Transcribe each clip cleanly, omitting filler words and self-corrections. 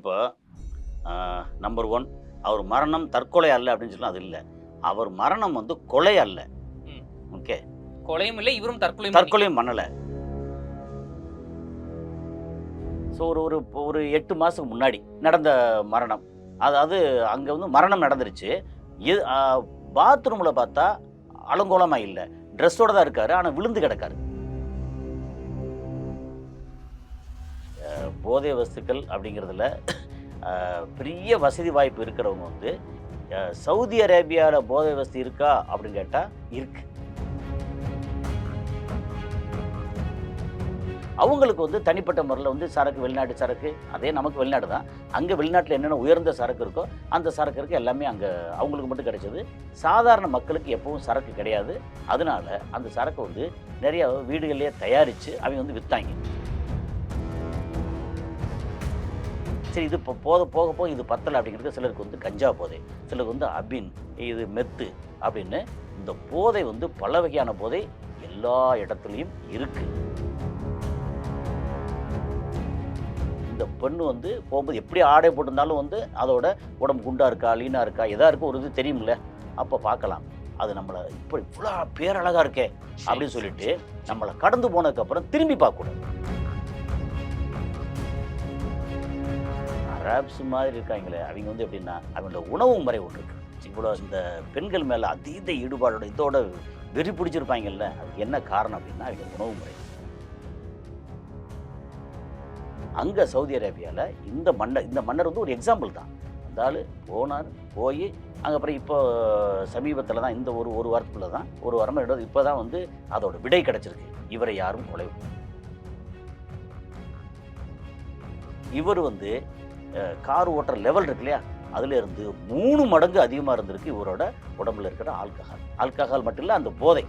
இப்போ நம்பர் 1 அவர் மரணம் தற்கொலை அல்ல அப்படின்னு சொல்லலாம். அது இல்ல. அவர் மரணம் வந்து கொலை அல்ல. ம். ஓகே. கொலையும் இல்ல, இவரும் தற்கொலையும் பண்ணல. ஸோ ஒரு ஒரு ஒரு 8 மாசத்துக்கு முன்னாடி நடந்த மரணம். அதாவது அங்க வந்து மரணம் நடந்துருச்சு. எ அ பாத்ரூம்ல பார்த்தா அலங்கோலமா இல்ல. ட்ரெஸ்ஸோட தான் இருக்காரு. ஆனா விழுந்து கிடக்காரு. போதை வஸ்துக்கள் அப்படிங்கிறதுல பெரிய வசதி வாய்ப்பு இருக்கிறவங்க வந்து சவுதி அரேபியாவில் போதை வசதி இருக்கா அப்படின்னு கேட்டால் இருக்கு. அவங்களுக்கு வந்து தனிப்பட்ட முறையில் வந்து சரக்கு, வெளிநாட்டு சரக்கு, அதே நமக்கு வெளிநாடு தான். அங்கே வெளிநாட்டில் என்னென்ன உயர்ந்த சரக்கு இருக்கோ அந்த சரக்கு இருக்கு எல்லாமே அங்கே அவங்களுக்கு மட்டும் கிடைச்சது. சாதாரண மக்களுக்கு எப்பவும் சரக்கு கிடையாது. அதனால அந்த சரக்கு வந்து நிறைய வீடுகளிலேயே தயாரித்து அவங்க வந்து விற்றாங்க. சரி, இது இப்போ போக போக இது பத்தலை அப்படிங்கிறது சிலருக்கு வந்து கஞ்சா போதை, சிலருக்கு வந்து அபின், இது மெத்து அப்படின்னு இந்த போதை வந்து பல வகையான போதை எல்லா இடத்துலையும் இருக்கு. இந்த பெண்ணு வந்து போகும்போது எப்படி ஆடை போட்டிருந்தாலும் வந்து அதோட உடம்பு குண்டா இருக்கா, லீனா இருக்கா, எதா இருக்கோ ஒரு இது தெரியும்ல. அப்போ பார்க்கலாம் அது நம்மளை இப்போ இவ்வளோ பேரழகா இருக்கே அப்படின்னு சொல்லிட்டு நம்மளை கடந்து போனதுக்கப்புறம் திரும்பி பார்க்கக்கூடாது. அரேப்ஸ் மாதிரி இருக்காங்களே அவங்க வந்து எப்படின்னா அவங்களோட உணவு முறை ஒன்று இருக்கு. இவ்வளோ இந்த பெண்கள் மேலே அதீத ஈடுபாடோட இதோட வெறி பிடிச்சிருப்பாங்கல்ல, அதுக்கு என்ன காரணம் அப்படின்னா அவங்க உணவு முறை. அங்கே சவுதி அரேபியாவில் இந்த மன்னர் வந்து ஒரு எக்ஸாம்பிள் தான். அந்த ஆள் போனார், போய் அங்கே அப்புறம் இப்போ சமீபத்தில் தான் இந்த ஒரு வாரத்துக்குள்ளே தான், ஒரு வாரமாக எடுத்து இப்போ தான் வந்து அதோட விடை கிடச்சிருக்கு. இவரை யாரும் கொலை. இவர் வந்து கார் ஓட்டுற லெவல் இருக்கு இல்லையா, அதுல இருந்து 3 மடங்கு அதிகமாக இருந்திருக்கு இவரோட உடம்புல இருக்கிற ஆல்கஹால் மட்டும் இல்லை, அந்த போதை.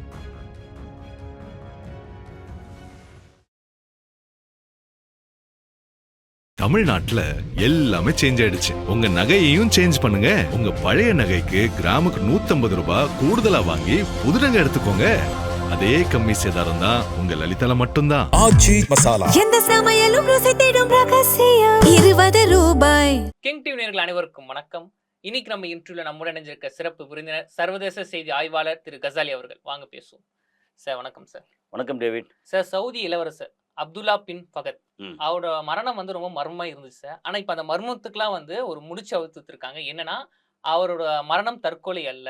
தமிழ்நாட்டுல எல்லாமே சேஞ்ச் ஆயிடுச்சு. உங்க நகையையும் சேஞ்ச் பண்ணுங்க. உங்க பழைய நகைக்கு கிராமுக்கு 150 ரூபாய் கூடுதலா வாங்கி புது நகை எடுத்துக்கோங்க. அதே கம்மி சேதாரம் தான் உங்க லலிதால மட்டும்தான். ஆச்சி மசாலா, எந்த சமையலும் ருசி தேடும் ரகசியம் 20 ரூபாய். கிங் டிவி நேயர்கள் அனைவருக்கும் வணக்கம். இன்னைக்கு நம்ம இன்டர்வியூல நம்முடன் இணைஞ்சிருக்க சிறப்பு விருந்தினர் சர்வதேச செய்தி ஆய்வாளர் திரு கசாலி அவர்கள். வாங்க பேசுவோம். சார் வணக்கம். சார் வணக்கம் டேவிட். சார், சவுதி இளவரசர் அப்துல்லா பின் ஃபகத் அவரோட மரணம் வந்து ரொம்ப மர்மமா இருந்துச்சு சார். ஆனா இப்ப அந்த மர்மத்துக்குலாம் வந்து ஒரு முடிச்சு அவுத்துருக்காங்க. என்னன்னா, அவரோட மரணம் தற்கொலை அல்ல,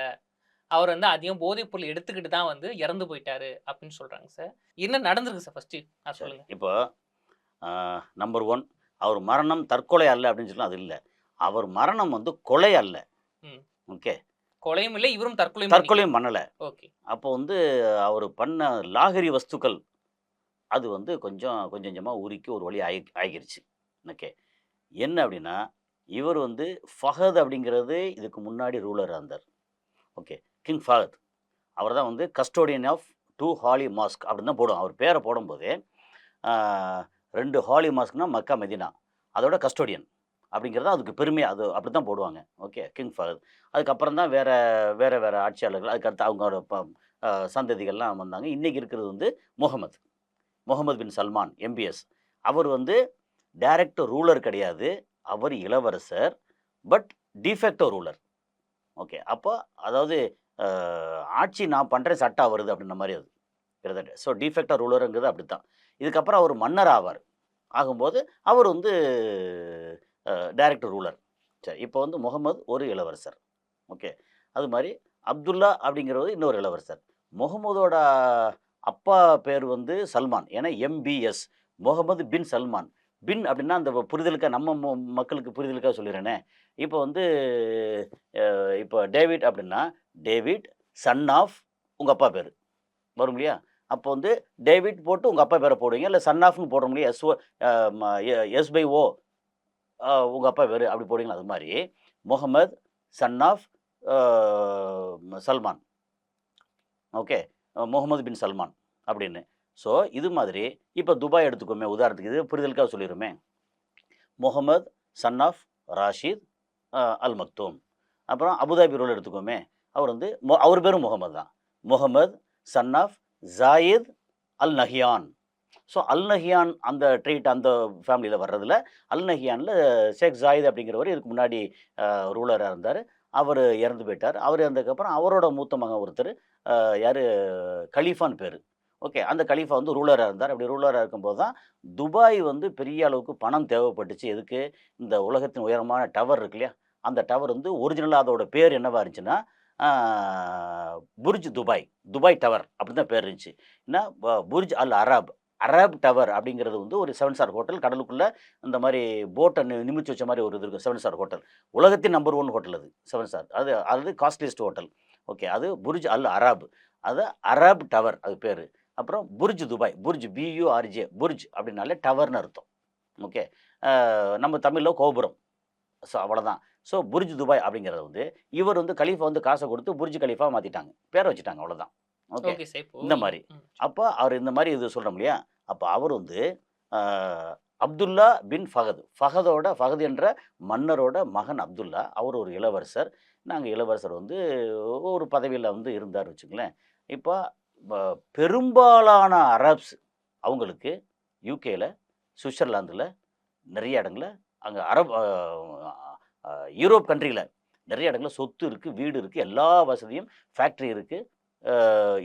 அவர் வந்து அதிகம் போதைப் பொருள் எடுத்துக்கிட்டு தான் வந்து இறந்து போயிட்டாரு அப்படின்னு சொல்றாங்க சார். என்ன நடந்திருக்கு சார் ஃபர்ஸ்ட் சொல்லுங்க. இப்போ நம்பர் 1 அவர் மரணம் தற்கொலை அல்ல அப்படின்னு சொல்லலாம். அது இல்லை. அவர் மரணம் வந்து கொலை அல்ல. ஓகே. கொலையும் இல்லை, இவரும் தற்கொலையும் பண்ணல. ஓகே. அப்போ வந்து அவர் பண்ண லாகரி வஸ்துக்கள் அது வந்து கொஞ்சம் கொஞ்சமாக உருக்கி ஒரு வழி ஆகிருச்சு. ஓகே. என்ன அப்படின்னா, இவர் வந்து ஃபஹத் அப்படிங்கிறது இதுக்கு முன்னாடி ரூலராக இருந்தார். ஓகே. கிங் ஃபஹத் அவர் தான் வந்து கஸ்டோடியன் ஆஃப் 2 ஹாலி மாஸ்க் அப்படின்னு தான் போடுவோம். அவர் பேரை போடும்போது 2 ஹாலி மாஸ்க்னா மக்கா மெதினா, அதோட கஸ்டோடியன் அப்படிங்கிறது அதுக்கு பெருமையாக அது அப்படி தான் போடுவாங்க. ஓகே. கிங் ஃபஹத். அதுக்கப்புறம் தான் வேறு ஆட்சியாளர்கள், அதுக்கடுத்து அவங்களோட சந்ததிகள்லாம் வந்தாங்க. இன்றைக்கி இருக்கிறது வந்து முகமது பின் சல்மான் எம்பிஎஸ். அவர் வந்து டைரக்ட் ரூலர் கிடையாது, அவர் இளவரசர், பட் டிஃபெக்டோ ரூலர். ஓகே. அப்போ அதாவது ஆட்சி நான் பண்ணுறேன், சட்டம் வருது அப்படின்ற மாதிரி அது கிட்டத்தட்ட. ஸோ டிஃபெக்டோ ரூலருங்கிறது அப்படி தான். இதுக்கப்புறம் அவர் மன்னர் ஆவார். ஆகும்போது அவர் வந்து டைரக்ட் ரூலர். சரி, இப்போ வந்து முகமது ஒரு இளவரசர். ஓகே. அது மாதிரி அப்துல்லா அப்படிங்கிறது இன்னொரு இளவரசர். முகமதோட அப்பா பேர் வந்து சல்மான். ஏன்னா எம்பிஎஸ் முகமது பின் சல்மான். பின் அப்படின்னா அந்த புரிதலுக்காக நம்ம மக்களுக்கு புரிதலுக்காக சொல்லிடுறேனே. இப்போ வந்து இப்போ டேவிட் அப்படின்னா டேவிட் சன் ஆஃப் உங்கள் அப்பா பேர் வரும் இல்லையா. அப்போ வந்து டேவிட் போட்டு உங்கள் அப்பா பேரை போடுவீங்க, இல்லை சன் ஆஃப்னு போடுற முடியும். எஸ்/ஓ உங்கள் அப்பா பேர் அப்படி போடுவீங்களா. அது மாதிரி Mohammed son of Salman. Okay. Mohammed bin Salman அப்படின்னு. ஸோ இது மாதிரி இப்போ துபாய் எடுத்துக்கோமே உதாரணத்துக்கு, இது புரிதலுக்காக சொல்லிடுமே. முகமது சன் ஆஃப் ராஷித் அல் மக்தூம். அப்புறம் அபுதாபி ரோல் எடுத்துக்கோமே, அவர் வந்து அவர் பேரும் முகமது தான். Mohammed son of Zayed Al Nahyan. So Al Nahyan அந்த ட்ரீட் அந்த ஃபேமிலியில் வர்றதில் அல் நஹியானில் ஷேக் ஜாயித் அப்படிங்கிறவர் இதுக்கு முன்னாடி ரூலராக இருந்தார். அவர் இறந்து போயிட்டார். அவர் இறந்ததுக்கப்புறம் அவரோட மூத்த மகன் ஒருத்தர் யார் கலீஃபான்னு பேர். ஓகே. அந்த கலீஃபா வந்து ரூலராக இருந்தார். அப்படி ரூலராக இருக்கும்போது தான் துபாய் வந்து பெரிய அளவுக்கு பணம் தேவைப்பட்டுச்சு. எதுக்கு? இந்த உலகத்தின் உயரமான டவர் இருக்கு இல்லையா? அந்த டவர் வந்து ஒரிஜினலாக அதோட பேர் என்னவா இருந்துச்சுன்னா, ஆ புர்ஜ் துபாய். துபாய் டவர் அப்படி தான் பேர் இருந்துச்சு. என்ன Burj Al Arab. Arab tower அப்படிங்கிறது வந்து ஒரு 7 ஸ்டார் ஹோட்டல். கடலுக்குள்ள இந்த மாரி போட்ட நிமிர்த்தி வச்ச மாரி ஒரு இது இருக்கும். 7 ஸ்டார் ஹோட்டல். உலகத்தின் நம்பர் 1 ஹோட்டல் அது. 7 ஸ்டார். அது காஸ்ட்லியஸ்ட் ஹோட்டல். ஓகே. அது புர்ஜ் அல் அரப். அது அரப் டவர் அது பேரு. அப்புறம் Burj Dubai. Burj BURJ Burj அப்படின்னாலே டவர்னு அர்த்தம். ஓகே. நம்ம தமிழ்ல கோபுரம். ஸோ அவ்வளோதான். ஸோ புர்ஜ் துபாய் அப்படிங்கிறது வந்து இவர் வந்து கலீஃபா வந்து காசை கொடுத்து புர்ஜ் கலீஃபா மாத்திட்டாங்க. பேரை வச்சுட்டாங்க அவ்வளோதான். ஓகே. Okay sir. இப்போ இந்த மாரி. அப்போ அவர் இந்த மாரி இது சொல்றோம் இல்லையா? அப்போ அவர் வந்து அ அப்துல்லா பின் ஃபஹத். ஃபஹத் என்ற மன்னரோட மகன் அப்துல்லா. அவர் ஒரு இளவரசர். நாங்க இளவரசர் வந்து ஒரு பதவியில வந்து இருந்தாருன்னு வச்சுக்கங்களேன். இப்போ பெரும்பாலான அரப்ஸ் அவங்களுக்கு யுகேல, சுவிட்சர்லாந்துல நிறைய இடங்கள்ல அங்க அரப் அ அ யூரோப் கண்ட்ரில நிறைய இடங்கள்ல சொத்து இருக்கு, வீடு இருக்கு, எல்லா வசதியும் ஃபேக்டரி இருக்கு.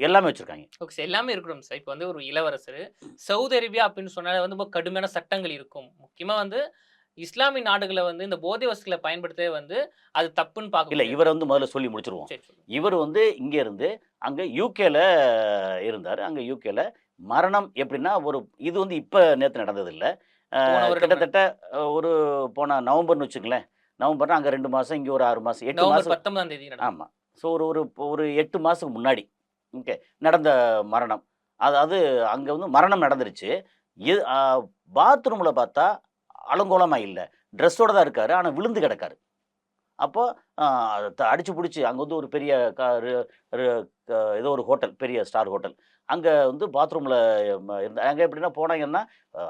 எல்லாமே வச்சிருக்காங்க. Okay sir. எல்லாமே இருக்கணும் சார். இப்போ வந்து ஒரு இளவரசர் சவுதி அரேபியா அப்படின்னு சொன்னாலே வந்து ரொம்ப கடுமையான சட்டங்கள் இருக்கும். முக்கியமா வந்து இஸ்லாமிய நாடுகள வந்து இந்த போதை வஸ்துக்கள பயன்படுத்தவே வந்து அது தப்புன்னு பார்க்க இல்ல முடியாது. இவர வந்து முதல்ல சொல்லி முடிச்சுருவோம். சரி சொல்லுங்க. இவர் வந்து இங்க இருந்து அங்க யுகேல இருந்தாரு. அங்க யுகேல மரணம் எப்படின்னா, இது வந்து இப்ப நேத்து நடந்தது இல்ல. போன வருடம் கிட்டத்தட்ட ஒரு போன நவம்பர்ன்னு வச்சுக்கங்களேன். நவம்பர்னா அங்க 2 மாசம், இங்க ஒரு 6 மாசம், 8 நவம்பர் மாசம். 19ஆம் தேதி நடந்தது. ஆமா. ஸோ ஒரு ஒரு ஒரு 8 மாசத்துக்கு முன்னாடி ஓகே நடந்த மரணம். அதாவது அங்க வந்து மரணம் நடந்துருச்சு. எ அ பாத்ரூம்ல பார்த்தா அலங்கோலமா இல்ல. ட்ரெஸ்ஸோட தான் இருக்காரு. ஆனா விழுந்து கிடக்காரு. அப்போ அ அடிச்சு புடிச்சு அங்க வந்து ஒரு பெரிய க ரு ரு க ஏதோ ஒரு ஹோட்டல், பெரிய ஸ்டார் ஹோட்டல். அங்க வந்து பாத்ரூம்ல அங்க எப்படின்னா போனாங்கன்னா,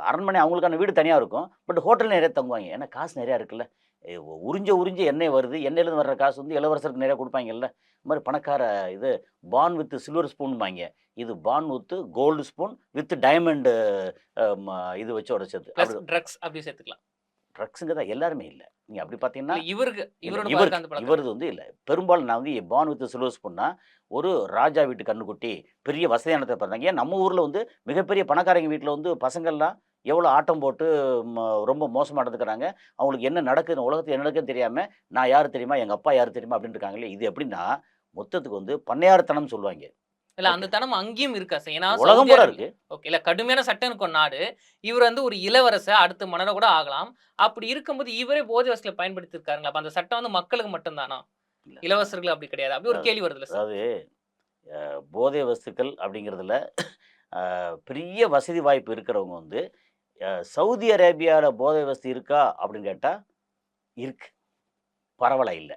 அரண்மனை அவங்களுக்கான வீடு தனியா இருக்கும். பட் ஹோட்டல்ல நிறைய தங்குவாங்க. ஏன்னா காசு நிறையா இருக்குல்ல. எ உறிஞ்ச உறிஞ்ச எண்ணெய் வருது. எண்ணெயிலேருந்து வர்ற காசு வந்து இளவரசருக்கு நிறையா குடுப்பாங்கல்ல. இந்த மாரி பணக்கார இது பான் வித் சில்வர் ஸ்பூன்பாய்ங்க. இது born with gold spoon with diamond இது வச்சு உடைச்சது. பிளஸ் ட்ரக்ஸ் அப்படி சேர்த்துக்கலாம். ட்ரக்ஸுங்கிறத எல்லாருமே இல்ல. நீங்க அப்படி பார்த்தீங்கன்னா இல்ல இவருக்கு இல்ல இவரோட இவருக்கு பழக்கம் அந்த பழக்கம். இவரது வந்து இல்ல. பெரும்பாலும் நான் வந்து பான் வித் சில்வர் ஸ்பூன்னா, ஒரு ராஜா வீட்டு கன்னுக்குட்டி, பெரிய வசதியானத பிறந்தாங்க. ஏன் நம்ம ஊர்ல வந்து மிகப்பெரிய பணக்காரங்க வீட்ல வந்து பசங்கள்லாம் எவ்வளோ ஆட்டம் போட்டு ம ரொம்ப மோசமா நடந்துக்கிறாங்க. அவங்களுக்கு என்ன நடக்குது உலகத்துல என்ன நடக்குதுன்னு தெரியாம, நான் யாரு தெரியுமா? எங்க அப்பா யாரு தெரியுமா? அப்படின்னு இருக்காங்களே. இது எப்படின்னா, மொத்தத்துக்கு வந்து பண்ணையார்த்தனம்னு சொல்லுவாய்ங்க. இல்ல ஓகே. அந்த தனம் அங்கேயும் இருக்கா சார்? ஏன்னா உலகம் சவுதி பூரா அரேபியா இருக்கு. ஓகே. இல்ல கடுமையான சட்டம் இருக்கும் நாடு. இவர் வந்து ஒரு இளவரசர் அடுத்த மன்னரா கூட ஆகலாம். அப்படி இருக்கும்போது இவரே போதை வஸ்துல பயன்படுத்தியிருக்காருங்களா? அப்ப அந்த சட்டம் வந்து மக்களுக்கு மட்டும் தானா? இல்ல. இளவரசர்கள் அப்படி கிடையாது. அப்படி ஒரு அதாவது கேள்வி வருதுல்ல சார்? அதாவது போதை வஸ்துக்கள் அப்படிங்கிறதுல பெரிய வசதி வாய்ப்பு இருக்கிறவங்க வந்து சவுதி அரேபியால போதை வஸ்து இருக்கா அப்படின்னு கேட்டா இருக்கு. பரவலா இல்ல.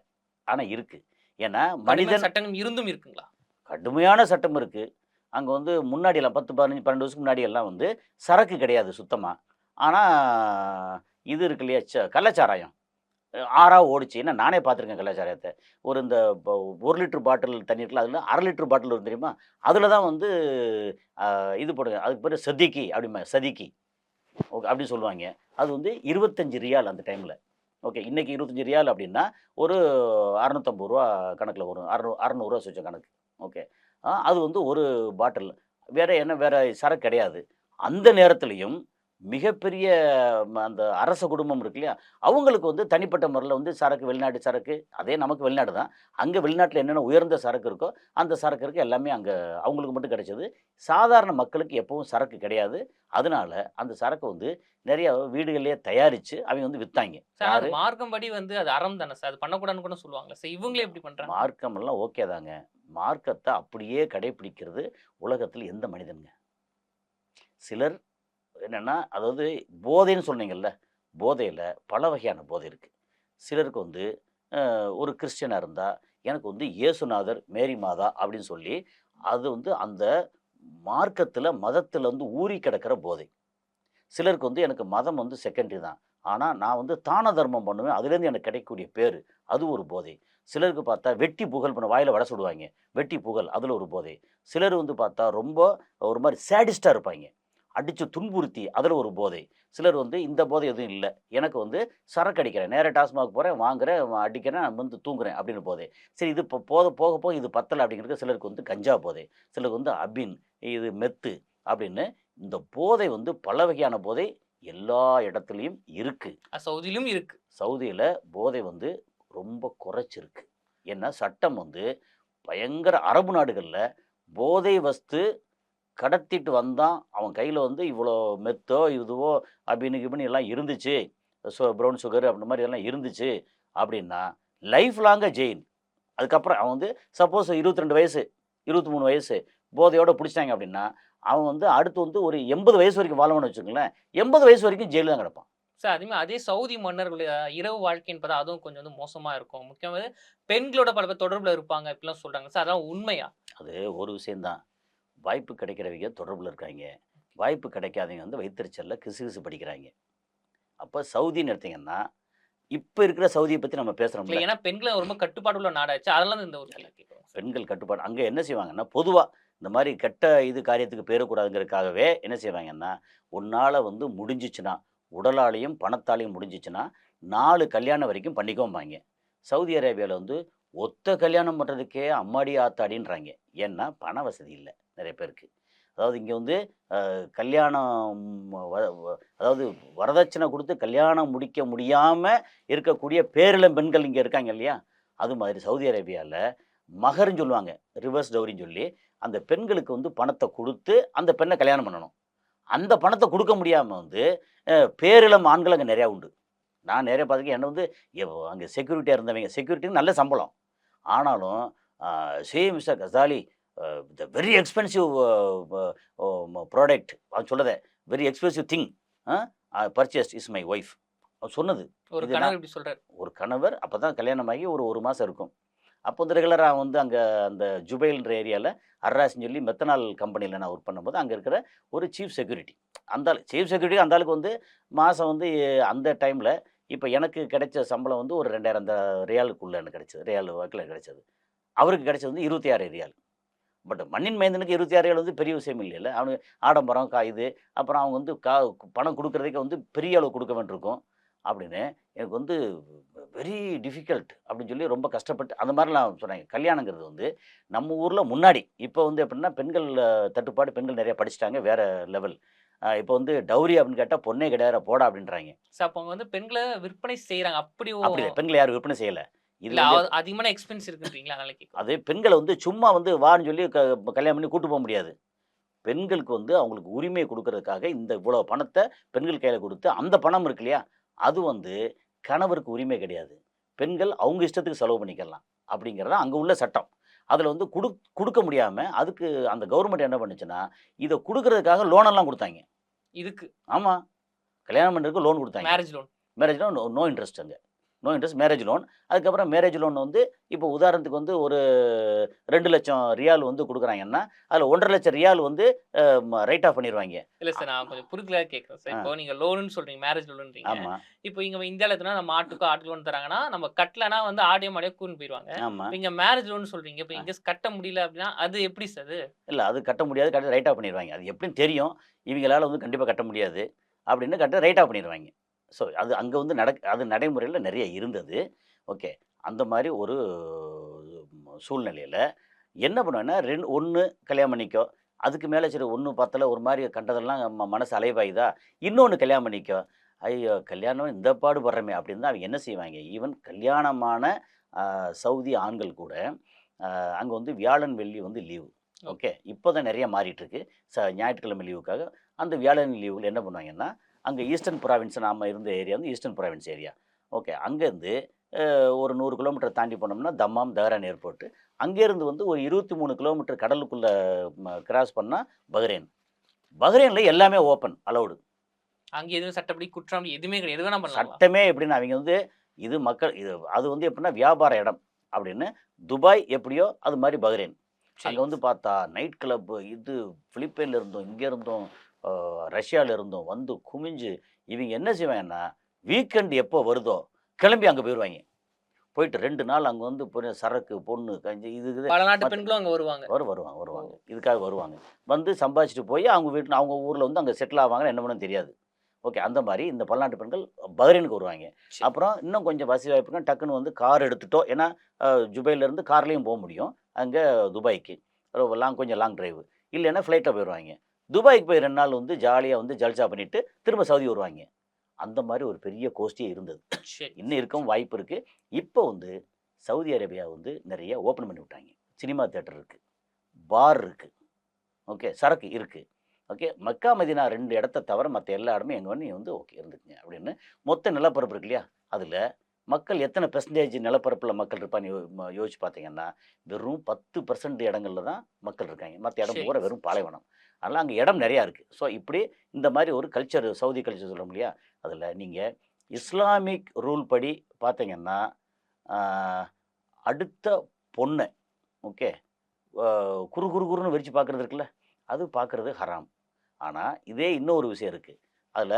ஆனா இருக்கு. ஏன்னா கடுமையான மனிதன் சட்டங்கள் இருந்தும் இருக்குங்களா? கடுமையான சட்டம் இருக்கு. அங்க வந்து முன்னாடிலாம் 10, 15, 12 வருஷத்துக்கு முன்னாடி எல்லாம் வந்து சரக்கு கிடையாது சுத்தமா. ஆனா இது இருக்கு இல்லையா? கள்ளச்சாராயம். ஆறா ஓடுச்சு. ஏன்னா நானே பார்த்துருக்கேன் கள்ளச்சாராயத்த. ஒரு இந்த 1 லிட்டர் பாட்டில் தண்ணி இருக்குல்ல, அதில 1/2 லிட்டர் பாட்டில் வரும் தெரியுமா? அதில தான் வந்து இது போடுங்க. அதுக்கு பேரு சதீக்கி அப்படிம்பாங்க. சதீக்கி. ஓகே. அப்படி சொல்லுவாய்ங்க. அது வந்து 25 ரியால் அந்த டைம்ல. ஓகே. இன்னைக்கு 25 ரியால் அப்படின்னா, ஒரு ரூ. 650 கணக்குல வரும். 600 வச்ச கணக்கு. ஓகே. அது வந்து ஒரு பாட்டில். வேற சரக்கு கிடையாது. அந்த நேரத்திலயும் மிகப்பெரிய அந்த அரச குடும்பம் இருக்கு இல்லையா? அவங்களுக்கு வந்து தனிப்பட்ட முறையில வந்து சரக்கு வெளிநாட்டு சரக்கு, அதே நமக்கு வெளிநாடு தான். அங்க வெளிநாட்டுல என்னென்ன உயர்ந்த சரக்கு இருக்கோ, அந்த சரக்கு இருக்கு எல்லாமே அங்க அவங்களுக்கு மட்டும் கிடைச்சது. சாதாரண மக்களுக்கு எப்பவும் சரக்கு கிடையாது. அதனால அந்த சரக்க வந்து நெறைய வீடுகள்லயே தயாரிச்சு அவங்க வந்து வித்தாய்ங்க. சார் அது யாரு? மார்க்கம் படி வந்து அது அறம் தானே சார்? அது பண்ணக்கூடாதுன்னு கூட சொல்லுவாங்கல்ல சார்? இவங்களே எப்படி பண்றாங்க? மார்க்கம் எல்லாம் ஓகே தாங்க. மார்க்கத்த அப்படியே கடைப்பிடிக்கிறது உலகத்துல எந்த மனிதனுங்க? சிலர் என்னன்னா, அதாவது போதைன்னு சொன்னீங்கல்ல, போதையில பல வகையான போதை இருக்கு. சிலருக்கு வந்து ஒரு கிறிஸ்டியனா இருந்தா, எனக்கு வந்து இயேசுநாதர், மேரி மாதா அப்படின்னு சொல்லி, அது வந்து அந்த மார்க்கத்தில, மதத்தில வந்து ஊறி கிடக்கிற போதை. சிலருக்கு வந்து எனக்கு மதம் வந்து செகண்டரி தான். ஆனா, நான் வந்து தான தர்மம் பண்ணுவேன். அதுலேருந்து எனக்கு கிடைக்கக்கூடிய பேரு, அது ஒரு போதை. சிலருக்கு பார்த்தா வெட்டி புகழ் வாயில வடை சுடுவாய்ங்க. வெட்டி புகழ், அதுல ஒரு போதை. சிலர் வந்து பார்த்தா ரொம்ப ஒரு மாரி சேடிஸ்ட்டா இருப்பாய்ங்க. அடித்து துன்புறுத்தி அதில் ஒரு போதை. சிலர் வந்து இந்த போதை எதுவும் இல்லை, எனக்கு வந்து சரக்கு அடிக்கிறேன், நேராக டாஸ்மாக் போகிறேன், வாங்குறேன், அடிக்கிறேன், வந்து தூங்குறேன் அப்படின்னு போதை. சரி, இது இப்போ போக போக இது பத்தலை அப்படிங்கிறது சிலருக்கு வந்து கஞ்சா போதை, சிலருக்கு வந்து அபின், இது மெத்து அப்படின்னு. இந்த போதை வந்து பல வகையான போதை எல்லா இடத்துலையும் இருக்குது. சவுதியிலும் இருக்கு. சவுதியில் போதை வந்து ரொம்ப குறைச்சிருக்கு. ஏன்னா சட்டம் வந்து பயங்கர அரபு நாடுகளில் போதை வஸ்து கடத்திட்டு வந்தான் அவன் கையில் வந்து இவ்வளோ மெத்தோ இதுவோ அப்படின்னு இப்படின்னு எல்லாம் இருந்துச்சு, ப்ரௌன் சுகர் அப்படி மாதிரி எல்லாம் இருந்துச்சு அப்படின்னா லைஃப் லாங்காக ஜெயில். அதுக்கப்புறம் அவன் வந்து சப்போஸ் 22 வயசு 23 வயசு போதையோடு பிடிச்சிட்டாங்க அப்படின்னா அவன் வந்து அடுத்து வந்து ஒரு 80 வயசு வரைக்கும் வாழணும்னு வச்சுக்கோங்களேன். 80 வயசு வரைக்கும் ஜெயிலில் தான் கிடப்பான். சார் அதே சவுதி மன்னர்களுடைய இரவு வாழ்க்கைன்னு பார்த்தா அதுவும் கொஞ்சம் வந்து மோசமா இருக்கும். முக்கியமாக பெண்களோட பல பேர் தொடர்புல இருப்பாங்க இப்படிலாம் சொல்றாங்க சார். அதான் உண்மையா? அது ஒரு விஷயந்தான். வாய்ப்பு கிடைக்கிறவங்க தொடர்பில் இருக்காங்க, வாய்ப்பு கிடைக்காதவங்க வந்து வயிற்றுச்சலில் கிசுகிசு படிக்கிறாங்க. அப்போ சவுதின்னு எடுத்தீங்கன்னா இப்போ இருக்கிற சவுதியை பற்றி நம்ம பேசுகிறோம்ல. ஏன்னா பெண்களை ரொம்ப கட்டுப்பாடு உள்ள நாடாச்சு, அதெல்லாம் இந்த ஒரு கேட்குறோம். பெண்கள் கட்டுப்பாடு அங்கே என்ன செய்வாங்கன்னா பொதுவாக இந்த மாதிரி கெட்ட இது காரியத்துக்கு பேரக்கூடாதுங்கிறதுக்காகவே என்ன செய்வாங்கன்னா, உன்னால் வந்து முடிஞ்சிச்சுன்னா உடலாலையும் பணத்தாலையும் முடிஞ்சிச்சுன்னா 4 கல்யாணம் வரைக்கும் பண்ணிக்கோம்பாங்க. சவுதி அரேபியாவில் வந்து ஒத்த கல்யாணம் பண்ணுறதுக்கே அம்மாடி ஆத்தாடின்றாங்க. ஏன்னா பண வசதி இல்லை நிறைய பேருக்கு. அதாவது இங்கே வந்து கல்யாணம் அதாவது வரதட்சணை கொடுத்து கல்யாணம் முடிக்க முடியாமல் இருக்கக்கூடிய பேரிளம் பெண்கள் இங்கே இருக்காங்க இல்லையா, அது மாதிரி சவுதி அரேபியாவில் மகர்ன்னு சொல்லுவாங்க, ரிவர்ஸ் டவுரின்னு சொல்லி அந்த பெண்களுக்கு வந்து பணத்தை கொடுத்து அந்த பெண்ணை கல்யாணம் பண்ணணும். அந்த பணத்தை கொடுக்க முடியாமல் வந்து பேரிளம் ஆண்கள் அங்கே நிறையா உண்டு. நான் நிறைய பார்த்துருக்கேன். என்ன வந்து அங்கே செக்யூரிட்டியாக இருந்தவங்க, செக்யூரிட்டின்னு நல்ல சம்பளம், ஆனாலும் mister Ghazali the very expensive product அவன் சொல்லதை, very expensive thing purchased is my wife அவன் சொன்னது. ஒரு கணவர் இப்படி சொல்கிறார். ஒரு கணவர் அப்போ தான் கல்யாணம் ஆகி ஒரு மாதம் இருக்கும். அப்போ வந்து ரெகுலராக வந்து அங்கே அந்த ஜுபைல்ன்ற ஏரியாவில் அர்ராஸ்ன்னு சொல்லி மெத்தனால் கம்பெனியில் நான் ஒர்க் பண்ணும்போது அங்கே இருக்கிற ஒரு சீஃப் செக்யூரிட்டி, அந்த சீஃப் செக்யூரிட்டி அந்த ஆளுக்கு வந்து மாதம் வந்து அந்த டைமில் இப்போ எனக்கு கிடைச்ச சம்பளம் வந்து ஒரு 2000 ரியாலுக்குள்ளே எனக்கு கிடைச்சது, ரியால் வாக்கில் கிடைச்சது. அவருக்கு கிடைச்சது வந்து 26 ரியால். பட் மண்ணின் மைந்தனுக்கு 26 ரியால் வந்து பெரிய விஷயம் இல்லைல்ல. அவனுக்கு ஆடம்பரம் இது அப்புறம் அவங்க வந்து பணம் கொடுக்குறதுக்கு வந்து பெரிய அளவு கொடுக்க வேண்டியிருக்கும் அப்படின்னு எனக்கு வந்து வெரி டிஃபிகல்ட் அப்படின்னு சொல்லி ரொம்ப கஷ்டப்பட்டு அந்த மாதிரிலாம் சொன்னாங்க. கல்யாணங்கிறது வந்து நம்ம ஊரில் முன்னாடி இப்போ வந்து எப்படின்னா பெண்கள் தட்டுப்பாடு, பெண்கள் நிறைய படிச்சுட்டாங்க, வேறு லெவல். இப்போ வந்து டவுரி அப்படின்னு கேட்டால் பொண்ணே கிடையாது போடா அப்படின்றாங்க. சார் அப்போ அவங்க வந்து பெண்களை விற்பனை செய்கிறாங்க. அப்படி பெண்களை யாரும் விற்பனை செய்யலை. இல்லை அதிகமான எக்ஸ்பென்ஸ் இருக்குன்றீங்களா? அதனால கேட்கும். அது பெண்களை வந்து சும்மா வந்து வான்னு சொல்லி கல்யாணம் பண்ணி கூட்டு போக முடியாது. பெண்களுக்கு வந்து அவங்களுக்கு உரிமை கொடுக்கறதுக்காக இந்த இவ்வளோ பணத்தை பெண்கள் கையில் கொடுத்து அந்த பணம் இருக்கு இல்லையா, அது வந்து கணவருக்கு உரிமை கிடையாது. பெண்கள் அவங்க இஷ்டத்துக்கு செலவு பண்ணிக்கலாம் அப்படிங்கிறது அங்கே உள்ள சட்டம். அதில் வந்து கொடுக்க முடியாமல் அதுக்கு அந்த கவர்மெண்ட் என்ன பண்ணுச்சுன்னா இதை கொடுக்கறதுக்காக லோனெல்லாம் கொடுத்தாங்க. இதுக்கு ஆமாம், கல்யாணம் பண்ணுறதுக்கு லோன் கொடுத்தாங்க. மேரேஜ் லோன் நோ இன்ட்ரெஸ்ட், அங்கே நோ இன்ட்ரெஸ்ட் மேரேஜ் லோன். அதுக்கப்புறம் மேரேஜ் லோன் வந்து இப்போ உதாரணத்துக்கு வந்து ஒரு 2 லட்சம் ரியால் வந்து கொடுக்குறாங்கன்னா அதில் 1.5 லட்சம் ரியால் வந்து ரைட் ஆஃப் பண்ணிடுவாங்க. இல்லை சார், நான் கொஞ்சம் புரிதலாக கேட்குறேன் சார். இப்போ நீங்கள் லோனுன்னு சொல்கிறீங்க, மேரேஜ் லோனுன்றீங்க. ஆமாம். இப்போ இங்கே இந்தியாவில் எத்தனா நம்ம ஆட்டு லோன் தராங்கன்னா நம்ம கட்டலனா வந்து ஆடியோ மாடியோ கூன்னு போயிடுவாங்க. ஆமாம். இங்கே மேரேஜ் லோன் சொல்கிறீங்க, இப்போ இங்கே கட்ட முடியல அப்படின்னா அது எப்படி சார்? இல்லை, அது கட்ட முடியாது, கட்ட ரைட் ஆஃப் பண்ணிடுவாங்க. அது எப்படின்னு தெரியும், இவங்களால் வந்து கண்டிப்பாக கட்ட முடியாது அப்படின்னு ரைட் ஆஃப் பண்ணிடுவாங்க. ஸோ அது அங்கே வந்து அது நடைமுறையில் நிறைய இருந்தது. ஓகே, அந்த மாதிரி ஒரு சூழ்நிலையில் என்ன பண்ணுவேன்னா ஒன்று கல்யாணம் பண்ணிக்கோ, அதுக்கு மேலே சரி ஒன்று பத்தலை ஒரு மாதிரி கண்டதெல்லாம் மனசு அலைவாயுதா, இன்னொன்று கல்யாணம் பண்ணிக்கோ, ஐயோ கல்யாணம் இந்த பாடுபடுறமே அப்படின்னு தான் அவங்க என்ன செய்வாங்க. ஈவன் கல்யாணமான சவுதி ஆண்கள் கூட அங்கே வந்து வியாழன் வெள்ளி வந்து லீவு. ஓகே, இப்போ தான் நிறைய மாறிட்டுருக்கு. ஞாயிற்றுக்கிழமை லீவுக்காக அந்த வியாழன் லீவில் என்ன பண்ணுவாங்கன்னா அங்கே ஈஸ்டர்ன் ப்ராவின்ஸ் நாம் இருந்த ஏரியா வந்து ஈஸ்டர்ன் ப்ராவின்ஸ் ஏரியா. ஓகே, அங்கேருந்து ஒரு 100 கிலோமீட்டர் தாண்டி போனோம்னா தம்மாம் தஹரான் ஏர்போர்ட்டு. அங்கேருந்து வந்து ஒரு 23 கிலோமீட்டர் கடலுக்குள்ளே கிராஸ் பண்ணால் பஹ்ரைன். பஹ்ரைனில் எல்லாமே ஓப்பன் அலௌடு. அங்கே எதுவும் சட்டப்படி குற்றம் எதுவுமே கிடையாது, எது வேணா பண்ணலாம். சட்டமே எப்படின்னா அவங்க வந்து இது மக்கள் இது அது வந்து எப்படின்னா வியாபார இடம் அப்படின்னு. துபாய் எப்படியோ அது மாதிரி பஹ்ரைன். அங்கே வந்து பார்த்தா நைட் கிளப்பு இது பிலிப்பைனில் இருந்தோம், இங்கே இருந்தோம், ரஷ்யாவில் இருந்தோம் வந்து குமிஞ்சு இவங்க என்ன செய்வாங்கன்னா வீக்கெண்ட் எப்போ வருதோ கிளம்பி அங்கே போயிடுவாங்க. போயிட்டு 2 நாள் அங்கே வந்து சரக்கு, பொண்ணு, கஞ்சி இது பல நாட்டு மத்த பெண்களும் அங்க வருவாங்க. வருவாங்க. இதுக்காக வருவாங்க. வந்து சம்பாதிச்சுட்டு போய் அவங்க வீட்ல அவங்க ஊர்ல வந்து அங்க செட்டில் ஆவாங்கன்னு என்ன பண்ணணும்னு தெரியாது. ஓகே. அந்த மாரி இந்த பல்நாட்டு பெண்கள் பஹ்ரைனுக்கு வருவாங்க. சரி. அப்புறம் இன்னும் கொஞ்சம் வசதி வாய்ப்புனா டக்குன்னு வந்து கார் எடுத்துட்டோம். ஏன்னா ஜுபைலேருந்து கார்லயும் போ முடியும். அங்க துபாய்க்கு. கொஞ்சம் லாங் டிரைவ். இல்லைன்னா ஃப்ளைட்ல போயிருவாங்க. துபாய்க்கு போய் 2 நாள் வந்து ஜாலியா வந்து ஜல்சா பண்ணிட்டு திரும்ப சவுதி வருவாங்க. அந்த மாரி ஒரு பெரிய கோஷ்டியே இருந்தது. சரி. இன்னும் இருக்கவும் வாய்ப்பு இருக்கு. இப்போ வந்து சவுதி அரேபியா வந்து நெறைய ஓப்பன் பண்ணி விட்டாங்க. சினிமா தியேட்டர் இருக்கு. பார் இருக்கு. ஓகே. சரக்கு இருக்கு. ஓகே. மக்கா, மதீனா 2 இடத்த தவிர மத்த எல்லா இடமும் எங்க வேணா நீ வந்து ஓகே இருந்துக்கங்க அப்படின்னு. மொத்த நிலப்பரப்பு இருக்கு இல்லையா? அதுல மக்கள் எத்தன பெர்சன்டேஜ் நிலப்பரப்புல மக்கள் இருப்பான்னு யோசிச்சு பார்த்தீங்கன்னா, வெறும் 10% இடங்கள்ல தான் மக்கள் இருக்காங்க. மத்த இடம் சரி. பூரா வெறும் பாலைவனம். அதனால அங்க இடம் நெறையா இருக்கு. ஸோ இப்படி இந்த மாரி ஒரு கல்ச்சர் சவுதி கல்ச்சர் சொல்றோம் இல்லையா? அதுல நீங்க இஸ்லாமிக் ரூல் படி பார்த்தீங்கன்னா, ஆ அடுத்த பொண்ண ஓகே. அ குறு குறு குறுன்னு விரிச்சு பார்க்குறது இருக்குல்ல, அது பார்க்குறது ஹராம். ஆனா, இதே இன்னொரு விஷயம் இருக்கு. அதில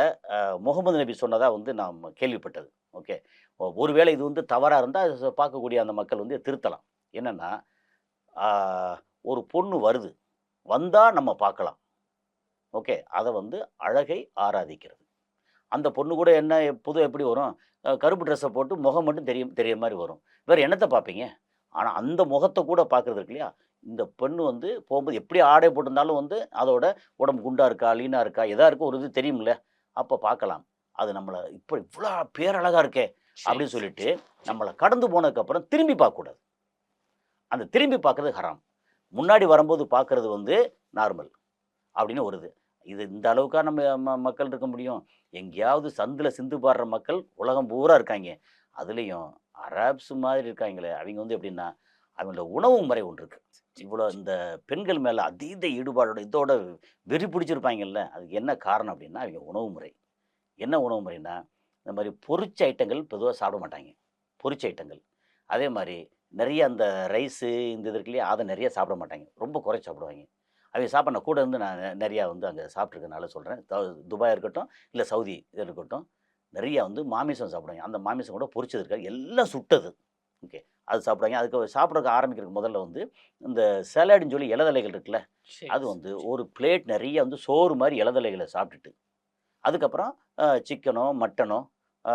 முகமது நபி சொன்னதா வந்து நாம் கேள்விப்பட்டது. ஓகே. ஒருவேளை இது வந்து தவறா இருந்தா, பார்க்கக்கூடிய அந்த மக்கள் வந்து திருத்தலாம். என்னன்னா, ஆ ஒரு பொண்ணு வருது. வந்தா நம்ம பார்க்கலாம். ஓகே. அத வந்து அழகை ஆராதிக்கிறது. அந்த பொண்ணு கூட என்ன எப்படி வரும்? கருப்பு ட்ரெஸ்ஸ போட்டு முகம் மட்டும் தெரியிற மாரி வரும். வேற என்னத்த பார்ப்பீங்க? ஆனா, அந்த முகத்த கூட பார்க்குறது இருக்கு இல்லையா? இந்த பெண்ணு வந்து போம்போது எப்படி ஆடை போட்டிருந்தாலும் வந்து அதோட உடம்பு குண்டா இருக்கா? லீனா இருக்கா? எதா இருக்கோ ஒரு இது தெரியும்ல. அப்ப பார்க்கலாம். அது நம்மள இவ்ளோ பேரழகா இருக்கே! சரி. அப்படின்னு சொல்லிட்டு நம்மள கடந்து போனதுக்கப்புறம் திரும்பி பார்க்கக்கூடாது. அந்த திரும்பி பார்க்குறது ஹராம். முன்னாடி வரும்போது பார்க்குறது வந்து நார்மல். அப்படின்னு வருது. இது இந்த அளவுக்கா நம்ம மக்கள் இருக்க முடியும்? எங்கேயாவது சந்துல சிந்து பாடுற மக்கள் உலகம் பூரா இருக்காய்ங்க. அதுலயும் அரேப்ஸ் மாதிரி இருக்காய்ங்களே, அவைங்க வந்து எப்படின்னா, அவங்களோட உணவு முறை ஒண்ணு இருக்கு. இவ்வளோ இந்த பெண்கள் மேல அதீத ஈடுபாடோட இதோட வெறி பிடிச்சிருப்பாய்ங்கல்ல, அதுக்கு என்ன காரணம் அப்படின்னா, அவைங்க உணவு முறை. என்ன உணவு முறைன்னா, இந்த மாரி பொரிச்ச ஐட்டங்கள் பொதுவா சாப்பிட மாட்டாய்ங்க. பொரிச்ச ஐட்டங்கள். அதே மாரி நெறைய அந்த ரைஸு இந்த இது இருக்கு இல்லையா, அத நெறைய சாப்பிட மாட்டாய்ங்க. ரொம்ப குறைச்சு சாப்பிடுவாய்ங்க. அவைங்க சாப்பாடு நான் கூட இருந்து நான் நெறையா வந்து அங்க சாப்பிட்டுருக்கனால சொல்றேன். துபாயா இருக்கட்டும், இல்ல சவுதி இது இருக்கட்டும், நெறையா வந்து மாமிசம் சாப்பிடுவாங்க. அந்த மாமிசம் கூட பொரிச்சது இருக்காது. எல்லாம் சுட்டது. ஓகே. அது சாப்பிடுவாங்க. அதுக்கு சாப்பிடறதுக்கு ஆரம்பிக்கிறதுக்கு முதல்ல வந்து, இந்த சலாடுன்னு சொல்லி இலதழைகள் இருக்குல்ல, சரி. அது வந்து ஒரு பிளேட் நெறைய வந்து சோறு மாரி இலதழைகள சாப்பிட்டுட்டு, அதுக்கப்புறம் சிக்கனோ, மட்டனோ, அ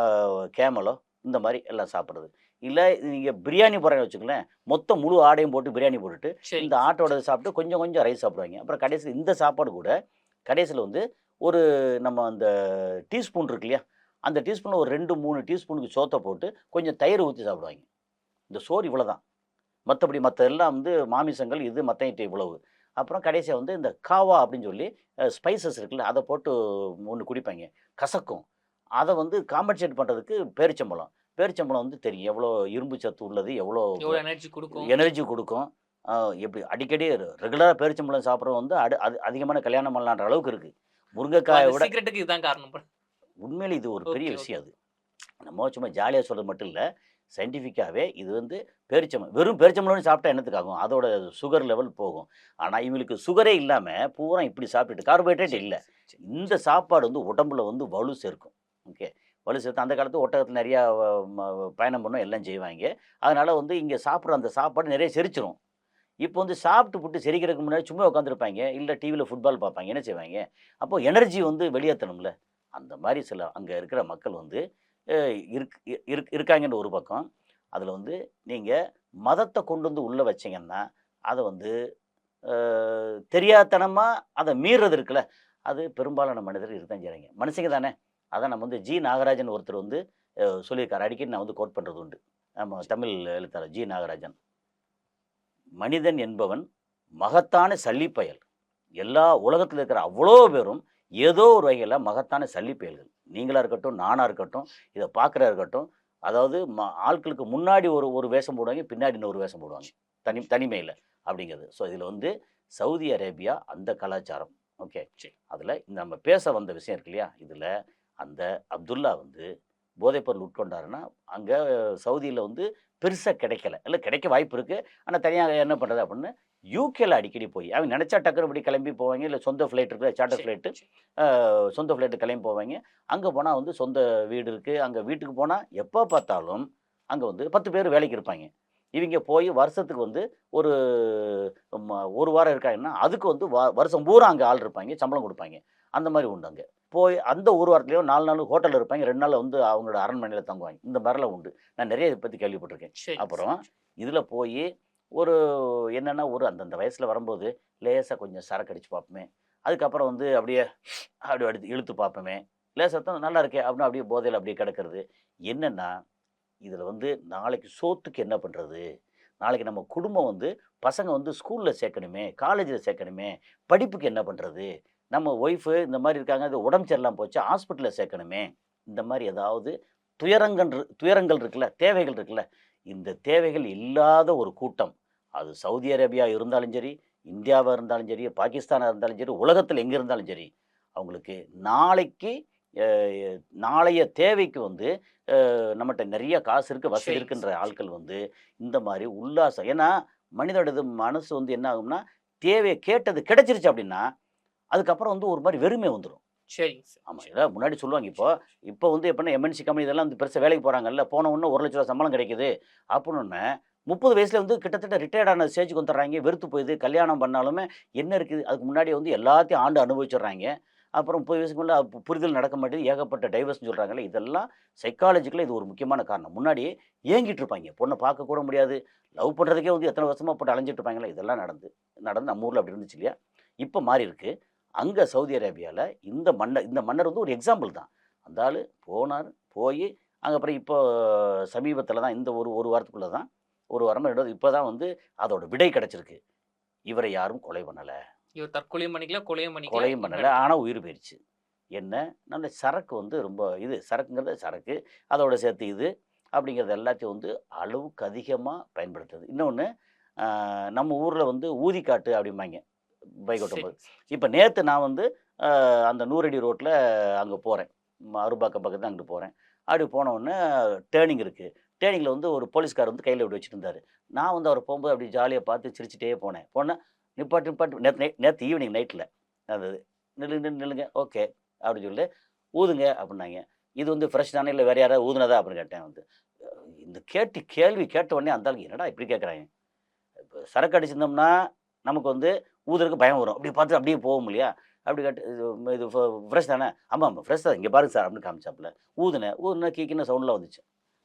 கேமலோ இந்த மாரி எல்லாம் சாப்பிடுறது. இல்ல நீங்க பிரியாணி போடுறேன்னு வச்சுக்கங்களேன், மொத்தம் முழு ஆடையும் போட்டு பிரியாணி போட்டுட்டு, சரி. இந்த ஆட்டோடத சாப்பிட்டு கொஞ்சம் கொஞ்சம் ரைஸ் சாப்பிடுவாய்ங்க. அப்புறம் கடைசில இந்த சாப்பாடு கூட கடைசில வந்து ஒரு நம்ம அந்த டீஸ்பூன் இருக்கு இல்லையா? அந்த டீஸ்பூன்ல ஒரு 2, 3 டீஸ்பூனுக்கு சோத்த போட்டு கொஞ்சம் தயிர ஊத்தி சாப்பிடுவாய்ங்க. இந்த சோறு இவ்வளதான். மத்தபடி மத்த எல்லாம் வந்து மாமிசங்கள் இது மத்தயிட்ட இவ்வளவு. அப்புறம் கடைசியா வந்து இந்த காவா அப்படின்னு சொல்லி ஸ்பைசஸ் இருக்குல்ல, அத போட்டு ஒண்ணு குடிப்பாய்ங்க. கசக்கும். அத வந்து காம்பன்சேட் பண்றதுக்கு பேரிச்சம்பழம். பேரிச்சம்பழம் வந்து தெரியும். எவ்வளோ இரும்பு சத்து உள்ளது, எவ்வளோ எவ்வளோ எனர்ஜி குடுக்கும். எனர்ஜி குடுக்கும். எப்படி அடிக்கடி ரெகுலரா பேரிச்சம்பழம் சாப்பிடுறவன் வந்து அதிகமான கல்யாணம் பண்ணலான்ற அளவுக்கு இருக்கு. அப்ப முருங்கைக்காய அந்த விட சீக்ரெட்டுக்கு இதுதான் காரணம் போல. உண்மையிலே இது ஒரு பெரிய ஓகே, ஓகே. விஷயம் அது. நம்ம சும்மா ஜாலியா சொல்றது மட்டும் இல்ல. சயின்டிஃபிக்காவே இது வந்து வெறும் பேரிச்சம்பழம்னு சாப்பிட்டா என்னத்துக்கு ஆகும்? அதோட சுகர் லெவல் போகும். ஆனா இவங்களுக்கு சுகரே இல்லாம பூரா இப்படி சாப்பிட்டுட்டு கார்போஹைட்ரேட் சரி, இல்ல. சரி. இந்த சாப்பாடு வந்து உடம்புல வந்து வலு சேர்க்கும். ஓகே. வலு சேர்த்து அந்த காலத்துல ஒட்டகத்துல நெறையா பயணம் பண்ணும் எல்லாம் செய்வாய்ங்க. அதனால வந்து இங்க சாப்பிடுற அந்த சாப்பாடு நெறைய செரிச்சிரும். இப்போ வந்து சாப்பிட்டுப்புட்டு செரிக்கிறதுக்கு முன்னாடி சும்மா உட்காந்துருப்பாய்ங்க. இல்ல டிவில ஃபுட்பால் பார்ப்பாய்ங்க. என்ன செய்வாய்ங்க? அப்போ எனர்ஜி வந்து வெளியேத்தணும்ல. அந்த மாரி சில அங்க இருக்கிற மக்கள் வந்து அ இருக் இருக் இருக்காங்கன்ற ஒரு பக்கம். அதுல வந்து நீங்க மதத்த கொண்டு வந்து உள்ள வச்சீங்கன்னா, அத வந்து அ தெரியாத்தனமா அத மீறுறது இருக்குல்ல, அது பெரும்பாலான மனிதர்கள் இருக்கத்தான் செய்றாய்ங்க. மனுஷங்க தானே! அதான் நம்ம வந்து ஜி. நாகராஜன் ஒருத்தர் வந்து சொல்லியிருக்காரு. அடிக்கடி நான் வந்து கோட் பண்றது உண்டு. நம்ம தமிழ் எழுத்தாளர் ஜி. நாகராஜன். மனிதன் என்பவன் மகத்தான சல்லிப்பயல். எல்லா உலகத்துல இருக்கிற அவ்வளோ பேரும் ஏதோ ஒரு வகையில மகத்தான சல்லிப்பயல்கள். நீங்களா இருக்கட்டும், நானா இருக்கட்டும், இத பார்க்கிறவரா இருக்கட்டும். அதாவது ஆட்களுக்கு முன்னாடி ஒரு ஒரு வேஷம் போடுவாங்க, பின்னாடி இன்னொரு வேஷம் போடுவாங்க. தனிமையில அப்படிங்கிறது. ஸோ இதுல வந்து சவுதி அரேபியா அந்த கலாச்சாரம். ஓகே. சரி. அதுல நம்ம பேச வந்த விஷயம் இருக்கு இல்லையா? இதுல அந்த அப்துல்லா வந்து போதைப்பொருள் உட்கொண்டாருன்னா, அங்க சவுதியில வந்து பெருசா கிடைக்கல. இல்ல கிடைக்க வாய்ப்பு இருக்கு. ஆனா தனியா என்ன பண்றது அப்படின்னு யுகேல அடிக்கடி போய் அவங்க நினைச்சா டக்குனு இப்படி கிளம்பி போவாங்க. இல்ல சொந்த ஃப்ளைட் இருக்குல்ல சார்ட்டர் சரி, ஃப்ளைட்டு. சரி. சொந்த ஃப்ளைட் கிளம்பி போவாங்க. அங்க போனா வந்து சொந்த வீடு இருக்கு. அங்க வீட்டுக்கு போனா எப்ப பார்த்தாலும் அங்கே வந்து 10 பேர் வேலைக்கு இருப்பாங்க. இவங்க போய் வருஷத்துக்கு வந்து ஒரு ஒரு வாரம் இருக்காங்கன்னா, அதுக்கு வந்து வருஷம் பூரா அங்கே ஆள் இருப்பாங்க. சம்பளம் குடுப்பாங்க. அந்த மாரி உண்டு அங்க. போய் அந்த ஒரு வாரத்திலயோ 4 நாள் ஹோட்டல்ல இருப்பாங்க. 2 நாள் வந்து அவங்களோட அரண்மனையில தங்குவாங்க. இந்த மாரிலாம் உண்டு. நான் நெறைய இத பத்தி கேள்விப்பட்டுருக்கேன். சரி, அப்புறம் இதில போயி ஒரு என்னன்னா, ஒரு அந்தந்த வயசுல வரும்போது லேசா கொஞ்சம் சரக்கு அடிச்சு பார்ப்போமே. அதுக்கப்புறம் வந்து அப்படியே அப்படியே எடுத்து இழுத்து பார்ப்போமே. லேசா தான் நல்லா இருக்கே! அப்படின்னு அப்படியே போதையில அப்படியே கிடக்கிறது. என்னன்னா, இதில வந்து நாளைக்கு சோத்துக்கு என்ன பண்றது? நாளைக்கு நம்ம குடும்பம் வந்து பசங்க வந்து ஸ்கூல்ல சேர்க்கணுமே, காலேஜ்ல சேர்க்கணுமே, படிப்புக்கு என்ன பண்றது? நம்ம ஒய்ஃபு இந்த மாரி இருக்காங்க. அது உடம்பு சரியில்லாம போச்சு, ஹாஸ்பிட்டல்ல சேர்க்கணுமே. இந்த மாரி ஏதாவது துயரங்கள் இருக்குல்ல, தேவைகள் இருக்குல்ல. இந்த தேவைகள் இல்லாத ஒரு கூட்டம். அது சவுதி அரேபியா இருந்தாலும் சரி, இந்தியாவா இருந்தாலும் சரி, பாகிஸ்தானா இருந்தாலும் சரி, உலகத்தில எங்க இருந்தாலும் சரி, அவங்களுக்கு நாளைக்கு அ நாளைய தேவைக்கு வந்து நம்மட்ட நெறைய காசு இருக்கு, வசதி சரி, இருக்குன்ற சரி. ஆட்கள் வந்து இந்த மாரி உல்லாசம் ஏன்னா மனிதனோட மனசு வந்து என்ன ஆகும்னா, தேவைய கேட்டது கிடைச்சிருச்சு அப்படின்னா, அதுக்கப்புறம் வந்து ஒரு மாரி வெறுமை வந்துரும். சரிங்க சார். ஆமா. சரி. இதெல்லாம் முன்னாடி சொல்லுவாங்க. இப்போ வந்து எப்படின்னா எம்என்சி கம்பெனி இதெல்லாம் வந்து பெருசா வேலைக்கு போறாங்கல்ல. போன உடனே ரூ. 1,00,000 சம்பளம் கிடைக்குது. அப்புட்னோன்னே 30 வயசுல வந்து கிட்டத்தட்ட ரிட்டயர்ட் ஆன ஸ்டேஜ்க்கு வந்துடுறாய்ங்க. வெறுத்து போயிடுது. கல்யாணம் பண்ணாலுமே என்ன இருக்குது? அதுக்கு முன்னாடி வந்து எல்லாத்தையும் ஆண்டு அனுபவிச்சுடுறாய்ங்க. அப்புறம் 30 வயசுக்கு மேல புரிதல் நடக்க மாட்டேங்குது. ஏகப்பட்ட டைவர்ஸ்ன்னு சொல்றாங்கல்ல. இதெல்லாம் சைக்காலஜிக்கலா இது ஒரு முக்கியமான காரணம். முன்னாடி ஏங்கிட்டு இருப்பாய்ங்க. பொண்ண பார்க்க கூட முடியாது. லவ் பண்றதுக்கே வந்து எத்தன வருஷமா போட்டு அலைஞ்சுட்டு இருப்பாங்கல்ல. இதெல்லாம் நடந்து நம்ம ஊர்ல அப்படி இருந்துச்சு இல்லையா? இப்ப மாறி இருக்கு. அங்க சவுதி அரேபியால இந்த மன்னர் வந்து ஒரு எக்ஸாம்பிள் தான். அந்த ஆளு போனாரு. போயி அங்க அப்புறம் இப்போ சமீபத்தில தான் இந்த ஒரு 1 வாரத்துக்குள்ள தான் 1 வாரமா 2 இப்ப தான் வந்து அதோட விடை கிடைச்சிருக்கு. இவர யாரும் கொலை பண்ணல. இவர் தற்கொலையும் பண்ணிக்கல, கொலையும் பண்ணிக்கல. கொலையும் இந்த பண்ணல. இடத்துல. ஆனா உயிர் போயிருச்சு. என்ன? நல்ல சரக்கு வந்து ரொம்ப சரக்குங்கிறது சரக்கு. அதோட சேர்த்து அப்படிங்கிறது எல்லாத்தையும் வந்து அளவுக்கு அதிகமா பயன்படுத்துது. இன்னொன்னு அ நம்ம ஊர்ல வந்து ஊதிக்காட்டு அப்படிம்பாய்ங்க. பைக் சரி. ஓட்டும்போது. இப்ப நேத்து நான் வந்து அந்த 100 அடி ரோட்ல அங்க போறேன். அரும்பாக்கம் பக்கத்துல அங்கிட்டு போறேன். அப்படி போன உடனே டர்னிங் இருக்கு. டர்னிங்ல வந்து ஒரு போலீஸ்காரர் வந்து கையில இப்படி வச்சுட்டுருந்தாரு. நான் வந்து அவர போம்போது அப்படி ஜாலியா பார்த்து சிரிச்சுட்டே போனேன். போனா நிப்பாட்டு நிப்பாட்டு நேத்து ஈவினிங் நைட்ல. அது நில்லுங்க. ஓகே. அப்படின்னு சொல்லிட்டு ஊதுங்க அப்படின்னாய்ங்க. இது வந்து ஃப்ரெஷ் தானே இல்ல வேற யாராவது ஊதுனதா அப்படின்னு கேட்டேன் வந்து. இந்த கேள்வி கேட்ட உடனே அந்த ஆளுக்கு என்னடா இப்படி கேட்குறாய்ங்க. இப்ப சரக்கு அடிச்சிருந்தோம்னா, நமக்கு வந்து ஊதுறதுக்கு பயம் வரும். அப்படி பார்த்து அப்படியே போவோம் இல்லையா? அப்படி கேட்டு இது ஃப்ரெஷ் தானே? ஆமாமா ஃப்ரெஷ் தான். இங்க பாருங்க சார் அப்படின்னு காமிச்சாப்புல. ஊதுனேன் கீக்கின்னு சவுண்ட்லாம் வந்துச்சு.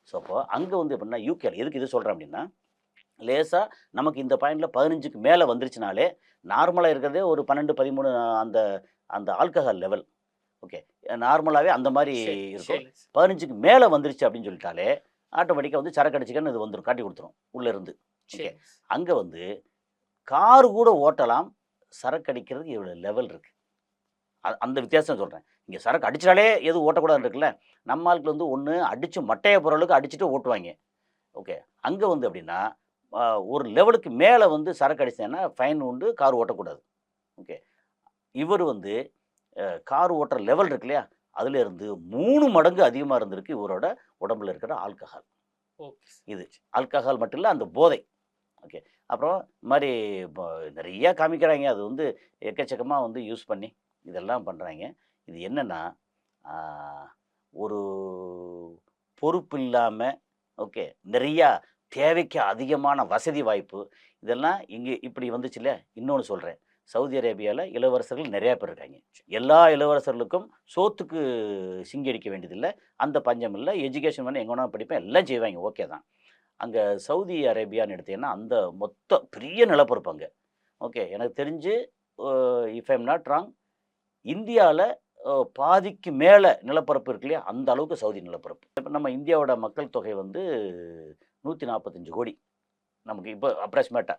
ஸோ அப்போ அங்க வந்து எப்படின்னா யுகேல எதுக்கு இது சொல்றேன் அப்படின்னா, லேசா நமக்கு இந்த பாயிண்ட்ல 15க்கு மேல வந்துருச்சுனாலே, நார்மலா இருக்கிறதே ஒரு 12, 13 அந்த அந்த ஆல்கஹால் லெவல். ஓகே. நார்மலாவே அந்த மாரி சரி, இருக்கும். சரிங்க சார். 15க்கு மேல வந்துருச்சு அப்படின்னு சொல்லிட்டாலே, ஆட்டோமேட்டிக்கா வந்து சரக்கு அடிச்சுக்கன்னு இது வந்துரும். காட்டி குடுத்துரும். உள்ள இருந்து. ஓகே. சரிங்க சார். அங்க வந்து கார் கூட ஓட்டலாம். சரக்கு அடிக்கிறதுக்கு இவ்வளோ லெவல் இருக்கு. அந்த வித்தியாசம் சொல்றேன். இங்க சரக்கு அடிச்சாலே எதுவும் ஓட்டக்கூடாதுன்னு இருக்குல்ல. நம்ம ஆட்கள் வந்து ஒண்ணு அடிச்சு மட்டைய போற அளவுக்கு அடிச்சுட்டு ஓட்டுவாய்ங்க. ஓகே. அங்க வந்து எப்படின்னா, அ ஒரு லெவலுக்கு மேல வந்து சரக்கு அடிச்சேன்னா ஃபைன் உண்டு. கார் ஓட்டக்கூடாது. ஓகே. இவரு வந்து கார் ஓட்டுற லெவல் இருக்கு இல்லையா? அதிலேருந்து 3 மடங்கு அதிகமா இருந்திருக்கு இவரோட உடம்புல இருக்கிற ஆல்கஹால். ஓகே இது. சார். ஆல்கஹால் மட்டும் இல்ல, அந்த போதை. ஓகே. அப்புறம் இது மாரி நெறைய காமிக்கிறாய்ங்க. அது வந்து எக்கச்சக்கமா வந்து யூஸ் பண்ணி இதெல்லாம் பண்றாய்ங்க. இது என்னன்னா, ஆ ஒரு பொறுப்பில்லாம ஓகே. நெறையா தேவைக்கு அதிகமான வசதி வாய்ப்பு. இதெல்லாம் இங்க இப்படி வந்துச்சுல்ல. இன்னொன்னு சொல்றேன். சவுதி அரேபியால இளவரசர்கள் நெறைய பேர் இருக்காய்ங்க. எல்லா இளவரசர்களுக்கும் சோத்துக்கு சிங்கி வேண்டியதில்ல. அந்த பஞ்சம் இல்ல. எஜுகேஷன் வேணா எங்க வேணாலும் படிப்பேன். எல்லாம் செய்வாய்ங்க. ஓகே தான். அங்க சவுதி அரேபியான்னு எடுத்தீங்கன்னா, அந்த மொத்த பெரிய நிலப்பரப்பு அங்க. ஓகே. எனக்கு தெரிஞ்சு uh if I am not wrong இந்தியால பாதிக்கு மேல நிலப்பரப்பு இருக்கு இல்லையா? அந்த அளவுக்கு சவுதி நிலப்பரப்பு. இப்ப நம்ம இந்தியாவோட மக்கள் தொகை வந்து 145,00,00,000. நமக்கு இப்ப அப்ராக்ஸிமேட்டா.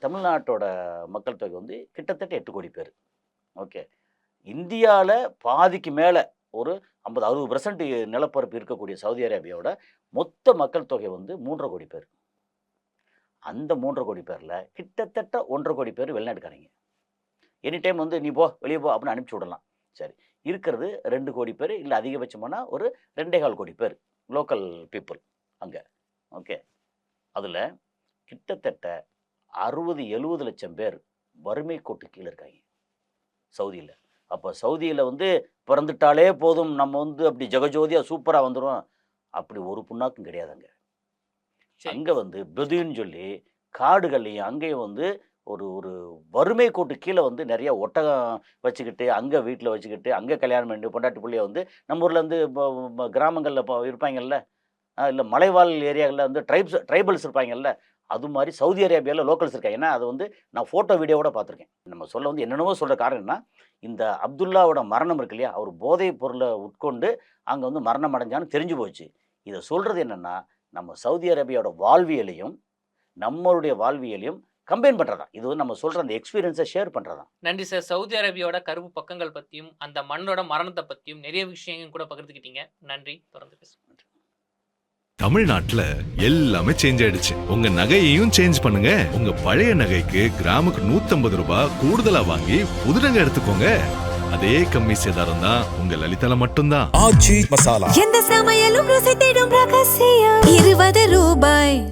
தமிழ்நாட்டோட மக்கள் தொகை வந்து கிட்டத்தட்ட 8,00,00,000 பேரு. ஓகே. இந்தியால பாதிக்கு மேல ஒரு 50, 60% நிலப்பரப்பு இருக்கக்கூடிய சவுதி அரேபியாவோட மொத்த மக்கள் தொகை வந்து 3,50,00,000 பேர். அந்த 3,50,00,000 பேர்ல கிட்டத்தட்ட 1,50,00,000 பேர் வெளிநாட்டுக்காரங்க. எனி டைம் வந்து "நீ போ, வெளிய போ" அப்படின்னு அனுப்பிச்சு விடலாம். சரி. இருக்கிறது 2,00,00,000 பேரு, இல்ல அதிகபட்சம் போனா ஒரு 2,25,00,000 பேர். லோக்கல் பீப்பிள் அங்க. ஓகே. அதுல கிட்டத்தட்ட 60, 70 லட்சம் பேர் வறுமை கோட்டுக்கு கீழ இருக்காங்க. சவுதியில. அப்ப சவுதியில வந்து பிறந்துட்டாலே போதும், நம்ம வந்து அப்படி ஜெகஜோதியா சூப்பரா வந்துரும். அப்படி ஒரு புண்ணாக்கும் கிடையாது அங்க. சரி. அங்கே வந்து பெதுன்னு சொல்லி காடுகள்லையும் அங்கேயும் வந்து ஒரு ஒரு வறுமை கோட்டு கீழே வந்து நிறைய ஒட்டகம் வச்சுக்கிட்டு அங்கே வீட்டில் வச்சுக்கிட்டு அங்கே கல்யாணம் பண்ணி பொண்டாட்டி பிள்ளைய வந்து நம்ம ஊரில் வந்து கிராமங்களில் இப்போ இருப்பாங்கல்ல, இல்லை மலைவாழ் ஏரியாவில் வந்து ட்ரைபல்ஸ் இருப்பாங்கல்ல, அது மாதிரி சவுதி அரேபியாவில் லோக்கல்ஸ் இருக்காங்க. ஏன்னா அது வந்து நான் ஃபோட்டோ வீடியோவோட பார்த்துருக்கேன். நம்ம சொல்ல வந்து என்னென்னவோ சொல்கிற காரணம் என்ன, இந்த அப்துல்லாவோட மரணம் இருக்கு இல்லையா, அவர் போதைப் பொருளை உட்கொண்டு அங்கே வந்து மரணம் அடைஞ்சான்னு தெரிஞ்சு போச்சு. இதை சொல்கிறது என்னென்னா, நம்ம சவுதி அரேபியாவோட வாழ்வியலையும் நம்மளுடைய வாழ்வியலையும் கம்பைன் பண்ணுறதா. இது வந்து நம்ம சொல்கிற அந்த எக்ஸ்பீரியன்ஸை ஷேர் பண்ணுறதா. நன்றி சார். சவுதி அரேபியாவோட கருப்பு பக்கங்கள் பத்தியும் அந்த மண்ணோட மரணத்தை பத்தியும் நிறைய விஷயங்கள் கூட பகிர்ந்துக்கிட்டீங்க. நன்றி. தொடர்ந்து பேசுவோம். தமிழ்நாட்டுல எல்லாமே சேஞ்ச் ஆயிடுச்சு. உங்க நகையையும் சேஞ்ச் பண்ணுங்க. உங்க பழைய நகைக்கு கிராமுக்கு 150 ரூபாய் கூடுதலா வாங்கி புது நகை எடுத்துக்கோங்க. அதே கம்மி சேதாரம் தான் உங்க லலிதால மட்டும்தான். எந்த சமையலும் ருசி தேடும் ரகசியம் 20 ரூபாய்.